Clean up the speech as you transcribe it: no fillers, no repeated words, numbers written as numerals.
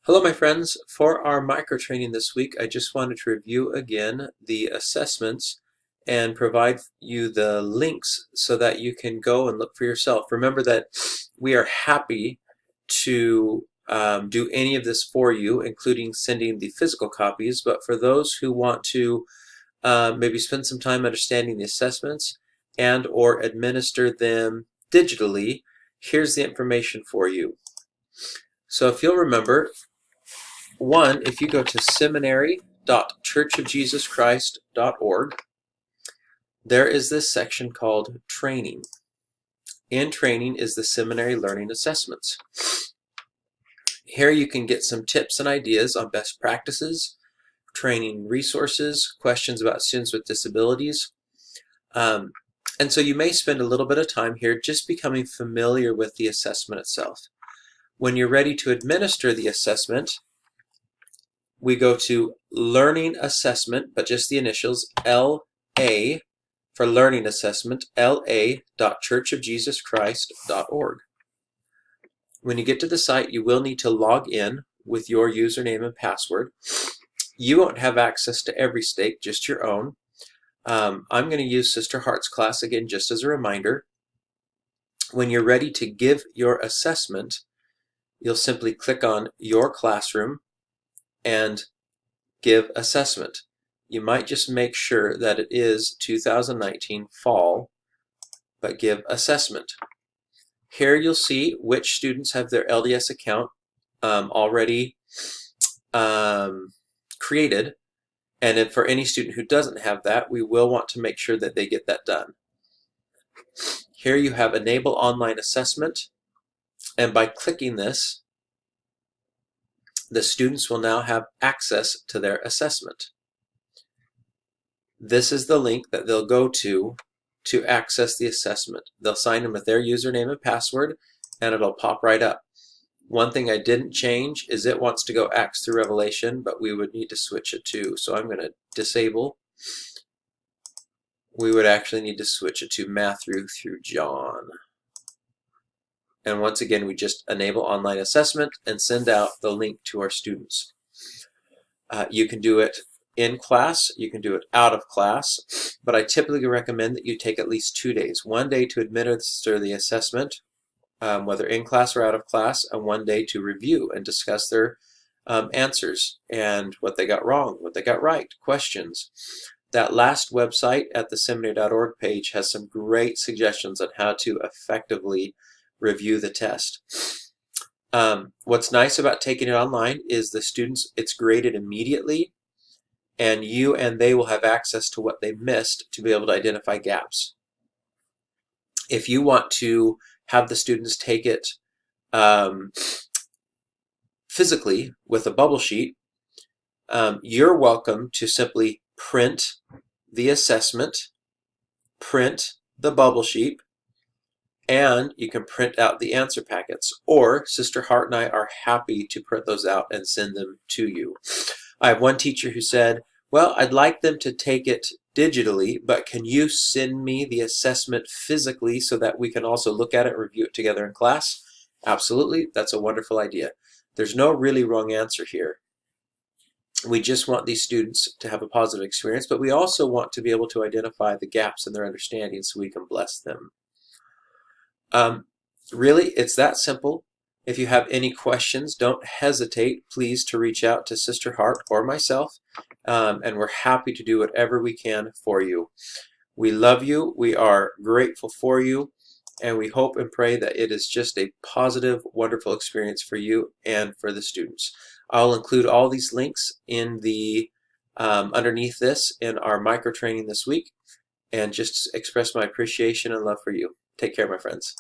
Hello, my friends. For our micro training this week, I just wanted to review again the assessments and provide you the links so that you can go and look for yourself. Remember that we are happy to do any of this for you, including sending the physical copies. But for those who want to maybe spend some time understanding the assessments and or administer them digitally, here's the information for you. So if you'll remember, one, if you go to seminary.churchofjesuschrist.org, there is this section called Training. In Training is the Seminary Learning Assessments. Here you can get some tips and ideas on best practices, training resources, questions about students with disabilities. And so you may spend a little bit of time here just becoming familiar with the assessment itself. When you're ready to administer the assessment, we go to Learning Assessment, but just the initials, LA, for Learning Assessment, la.churchofjesuschrist.org. When you get to the site, you will need to log in with your username and password. You won't have access to every stake, just your own. I'm going to use Sister Hart's class again just as a reminder. When you're ready to give your assessment, you'll simply click on Your Classroom and give assessment. You might just make sure that it is 2019 fall, but give assessment. Here you'll see which students have their LDS account already created, and if for any student who doesn't have that, we will want to make sure that they get that done. Here you have Enable Online Assessment, and by clicking this, the students will now have access to their assessment. This is the link that they'll go to access the assessment. They'll sign in with their username and password, and it'll pop right up. One thing I didn't change is it wants to go Acts through Revelation, but we would need to switch it to. So I'm going to disable. We would actually need to switch it to Matthew through John. And once again, we just enable online assessment and send out the link to our students. You can do it in class, you can do it out of class, but I typically recommend that you take at least 2 days. 1 day to administer the assessment, whether in class or out of class, and 1 day to review and discuss their answers and what they got wrong, what they got right, questions. That last website at the seminary.org page has some great suggestions on how to effectively review the test. What's nice about taking it online is the students, it's graded immediately, and you and they will have access to what they missed to be able to identify gaps. If you want to have the students take it physically with a bubble sheet, you're welcome to simply print the assessment, print the bubble sheet, and you can print out the answer packets, or Sister Hart and I are happy to print those out and send them to you. I have one teacher who said, well, I'd like them to take it digitally, but can you send me the assessment physically so that we can also look at it and review it together in class? Absolutely, that's a wonderful idea. There's no really wrong answer here. We just want these students to have a positive experience, but we also want to be able to identify the gaps in their understanding so we can bless them. Really, it's that simple. If you have any questions, don't hesitate, please, to reach out to Sister Hart or myself, and we're happy to do whatever we can for you. We love you, we are grateful for you, and we hope and pray that it is just a positive, wonderful experience for you and for the students. I'll include all these links in the underneath this in our micro training this week, and just express my appreciation and love for you. Take care, my friends.